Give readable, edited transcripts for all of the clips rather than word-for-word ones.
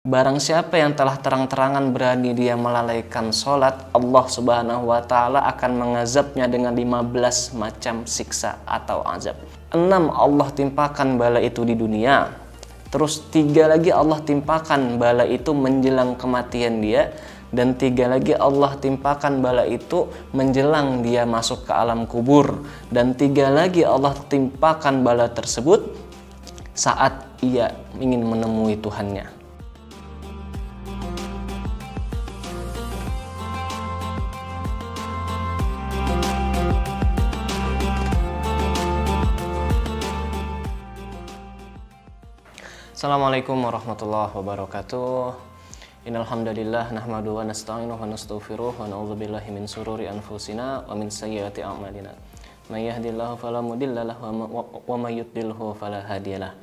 Barang siapa yang telah terang-terangan berani dia melalaikan sholat, Allah Subhanahu wa Ta'ala akan mengazabnya dengan 15 macam siksa atau azab. 6 Allah timpakan bala itu di dunia. Terus 3 lagi Allah timpakan bala itu menjelang kematian dia. Dan 3 lagi Allah timpakan bala itu menjelang dia masuk ke alam kubur. Dan 3 lagi Allah timpakan bala tersebut saat ia ingin menemui Tuhannya. Assalamualaikum warahmatullahi wabarakatuh. Innal hamdalillah nahmaduhu wa nasta'inuhu wa nastaghfiruh wa na'udzubillahi min shururi anfusina wa min sayyiati a'malina. May yahdihillahu fala mudilla lahu wa may yudlilhu fala hadiyalah.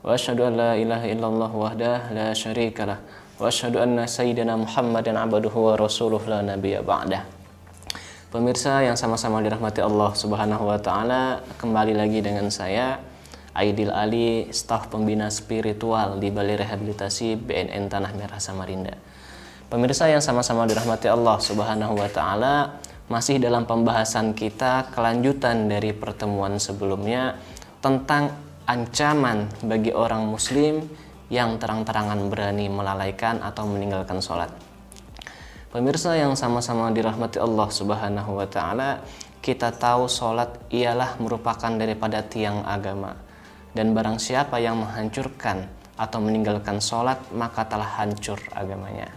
Wa asyhadu an la ilaha illallah wahdahu la syarikalah wa asyhadu anna sayyidina Muhammadan 'abduhu wa rasuluhu la nabiyya ba'dah. Pemirsa yang sama-sama dirahmati Allah Subhanahu wa Ta'ala, kembali lagi dengan saya Aidil Ali, staf pembina spiritual di Balai Rehabilitasi BNN Tanah Merah Samarinda. Pemirsa yang sama-sama dirahmati Allah Subhanahu wa Ta'ala, masih dalam pembahasan kita kelanjutan dari pertemuan sebelumnya tentang ancaman bagi orang muslim yang terang-terangan berani melalaikan atau meninggalkan sholat. Pemirsa yang sama-sama dirahmati Allah Subhanahu wa Ta'ala, kita tahu sholat ialah merupakan daripada tiang agama. Dan barang siapa yang menghancurkan atau meninggalkan sholat, maka telah hancur agamanya.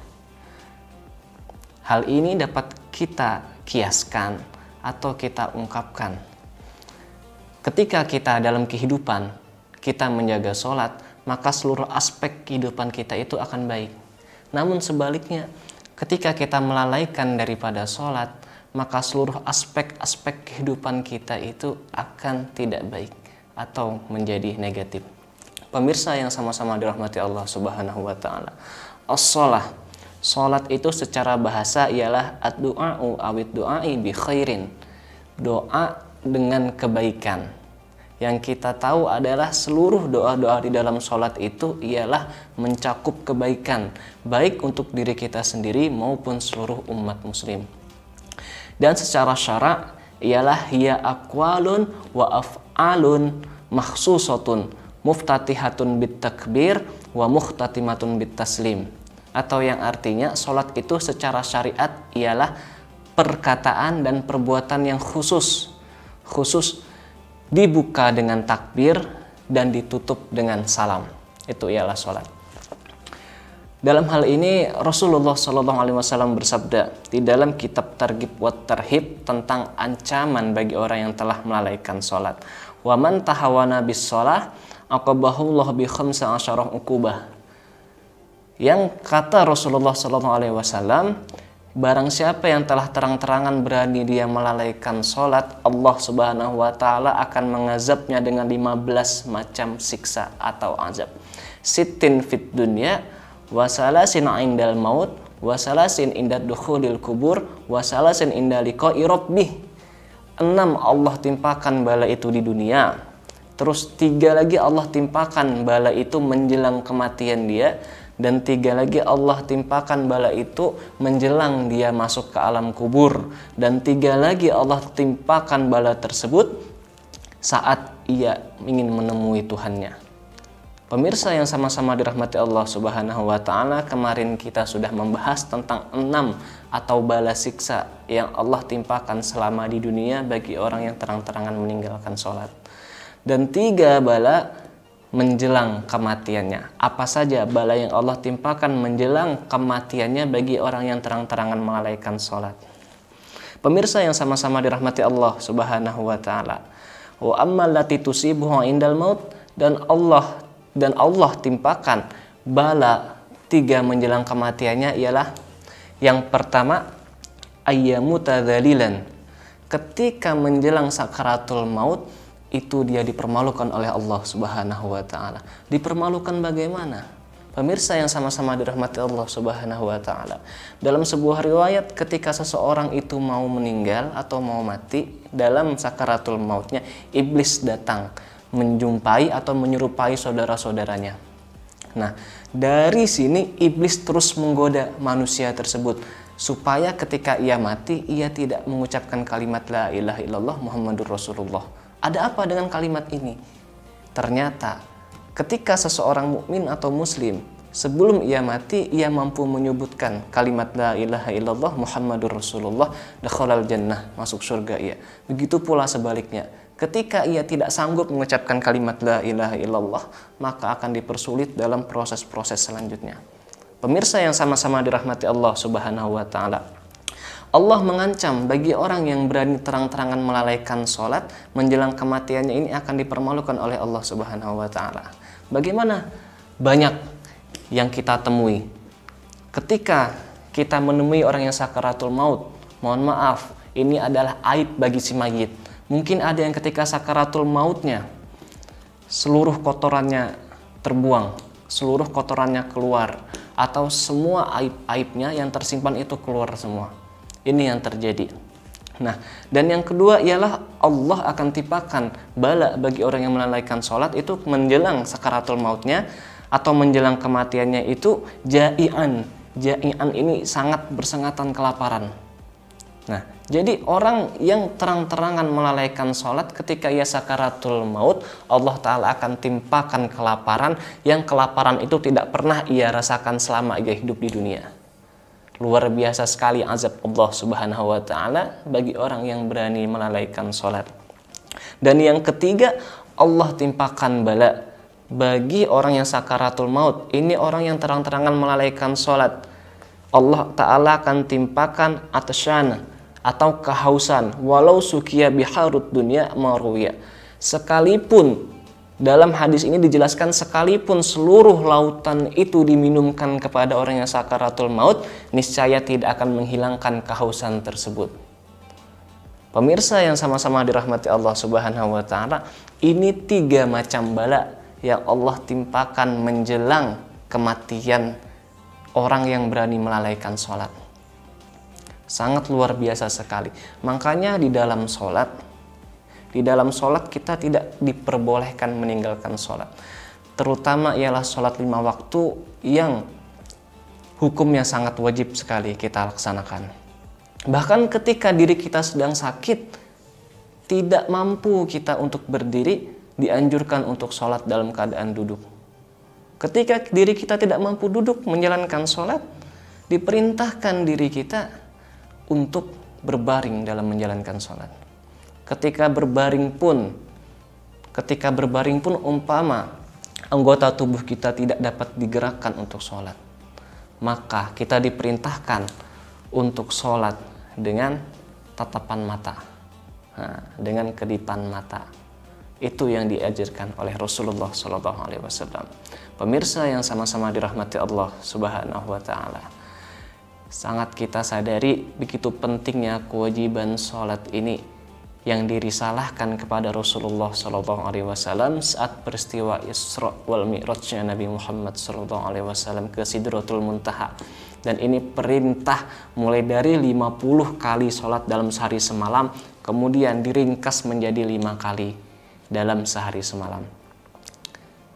Hal ini dapat kita kiaskan atau kita ungkapkan. Ketika kita dalam kehidupan, kita menjaga sholat, maka seluruh aspek kehidupan kita itu akan baik. Namun sebaliknya, ketika kita melalaikan daripada sholat, maka seluruh aspek-aspek kehidupan kita itu akan tidak baik atau menjadi negatif. Pemirsa yang sama-sama dirahmati Allah Subhanahu wa Ta'ala, as-shalah, salat itu secara bahasa ialah ad-du'a'u awid du'a'i bi khairin, doa dengan kebaikan. Yang kita tahu adalah seluruh doa-doa di dalam salat itu ialah mencakup kebaikan, baik untuk diri kita sendiri maupun seluruh umat muslim. Dan secara syara' ialah hiya aqwalun wa af'alun makhsusatun muftatihatun bit takbir wa muhtatimatun bit taslim. Atau yang artinya salat itu secara syariat ialah perkataan dan perbuatan yang khusus dibuka dengan takbir dan ditutup dengan salam. Itu ialah salat. Dalam hal ini Rasulullah SAW bersabda di dalam kitab Targhib wa Tarhib tentang ancaman bagi orang yang telah melalaikan sholat. Wa man tahawana bis sholah aqabahullah bi khamsa asyarah uqubah. Yang kata Rasulullah SAW, barang siapa yang telah terang-terangan berani dia melalaikan sholat, Allah Subhanahu wa Ta'ala akan mengazabnya dengan 15 macam siksa atau azab. Sittin fit dunya, wasalasin indal maut, wasalasin indad dukhulil kubur, wasalasin indal liqa'i rabbih. 6 Allah timpakan bala itu di dunia. Terus 3 lagi Allah timpakan bala itu menjelang kematian dia. Dan 3 lagi Allah timpakan bala itu menjelang dia masuk ke alam kubur. Dan 3 lagi Allah timpakan bala tersebut saat ia ingin menemui Tuhannya. Pemirsa yang sama-sama dirahmati Allah Subhanahu wa Ta'ala, kemarin kita sudah membahas tentang 6 atau bala siksa yang Allah timpakan selama di dunia bagi orang yang terang-terangan meninggalkan sholat. Dan 3 bala menjelang kematiannya. Apa saja bala yang Allah timpakan menjelang kematiannya bagi orang yang terang-terangan melalaikan sholat. Pemirsa yang sama-sama dirahmati Allah Subhanahu wa Ta'ala, wa ammal lati tusibuhu indal maut, dan Allah timpakan bala 3 menjelang kematiannya ialah yang pertama ayyamuta dzalilan. Ketika menjelang sakaratul maut itu dia dipermalukan oleh Allah Subhanahu wa Ta'ala. Dipermalukan bagaimana? Pemirsa yang sama-sama dirahmati Allah Subhanahu wa Ta'ala, dalam sebuah riwayat ketika seseorang itu mau meninggal atau mau mati, dalam sakaratul mautnya iblis datang menjumpai atau menyerupai saudara-saudaranya. Nah, dari sini iblis terus menggoda manusia tersebut supaya ketika ia mati, ia tidak mengucapkan kalimat la ilaha illallah Muhammadur Rasulullah. Ada apa dengan kalimat ini? Ternyata ketika seseorang mukmin atau muslim sebelum ia mati, ia mampu menyebutkan kalimat la ilaha illallah Muhammadur Rasulullah, dakhalal jannah, masuk surga ia. Begitu pula sebaliknya. Ketika ia tidak sanggup mengucapkan kalimat la ilaha illallah, maka akan dipersulit dalam proses-proses selanjutnya. Pemirsa yang sama-sama dirahmati Allah Subhanahu wa taala. Allah mengancam bagi orang yang berani terang-terangan melalaikan sholat menjelang kematiannya, ini akan dipermalukan oleh Allah Subhanahu wa taala. Bagaimana? Banyak yang kita temui. Ketika kita menemui orang yang sakaratul maut, mohon maaf, ini adalah aib bagi si mayit. Mungkin ada yang ketika sakaratul mautnya seluruh kotorannya terbuang, seluruh kotorannya keluar, atau semua aib-aibnya yang tersimpan itu keluar semua. Ini yang terjadi. Nah, dan yang kedua ialah Allah akan timpakan bala bagi orang yang melalaikan sholat itu menjelang sakaratul mautnya atau menjelang kematiannya itu jai'an. Jai'an ini sangat bersengatan kelaparan. Nah, jadi orang yang terang-terangan melalaikan sholat ketika ia sakaratul maut, Allah Ta'ala akan timpakan kelaparan yang kelaparan itu tidak pernah ia rasakan selama ia hidup di dunia. Luar biasa sekali azab Allah Subhanahu wa Ta'ala bagi orang yang berani melalaikan sholat. Dan yang ketiga, Allah timpakan bala bagi orang yang sakaratul maut. Ini orang yang terang-terangan melalaikan sholat. Allah Ta'ala akan timpakan atasyan atau kehausan, walau sukia biharut dunia maruya. Sekalipun dalam hadis ini dijelaskan, sekalipun seluruh lautan itu diminumkan kepada orang yang sakaratul maut, niscaya tidak akan menghilangkan kehausan tersebut. Pemirsa yang sama-sama dirahmati Allah Subhanahu wa Ta'ala, ini 3 macam bala yang Allah timpakan menjelang kematian orang yang berani melalaikan sholat. Sangat luar biasa sekali. Makanya di dalam sholat kita tidak diperbolehkan meninggalkan sholat. Terutama ialah sholat 5 waktu yang hukumnya sangat wajib sekali kita laksanakan. Bahkan ketika diri kita sedang sakit, tidak mampu kita untuk berdiri, dianjurkan untuk sholat dalam keadaan duduk. Ketika diri kita tidak mampu duduk menjalankan sholat, diperintahkan diri kita untuk berbaring dalam menjalankan sholat. Ketika berbaring pun umpama anggota tubuh kita tidak dapat digerakkan untuk sholat, maka kita diperintahkan untuk sholat dengan tatapan mata, dengan kedipan mata. Itu yang diajarkan oleh Rasulullah SAW. Pemirsa yang sama-sama dirahmati Allah Subhanahu wa Ta'ala, sangat kita sadari begitu pentingnya kewajiban sholat ini yang dirisalahkan kepada Rasulullah SAW saat peristiwa Isra wal Mi'rajnya Nabi Muhammad SAW ke Sidratul Muntaha. Dan ini perintah mulai dari 50 kali sholat dalam sehari semalam, kemudian diringkas menjadi 5 kali dalam sehari semalam.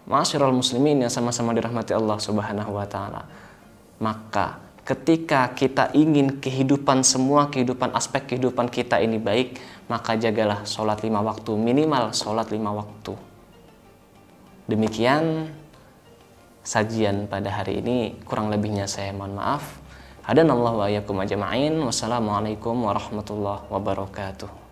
Ma'asyiral muslimin yang sama-sama dirahmati Allah Subhanahu wa Ta'ala, maka ketika kita ingin semua kehidupan, aspek kehidupan kita ini baik, maka jagalah sholat 5 waktu, minimal sholat 5 waktu. Demikian sajian pada hari ini, kurang lebihnya saya mohon maaf. Hadanallahu wa iyyakum ajma'in. Wassalamualaikum warahmatullahi wabarakatuh.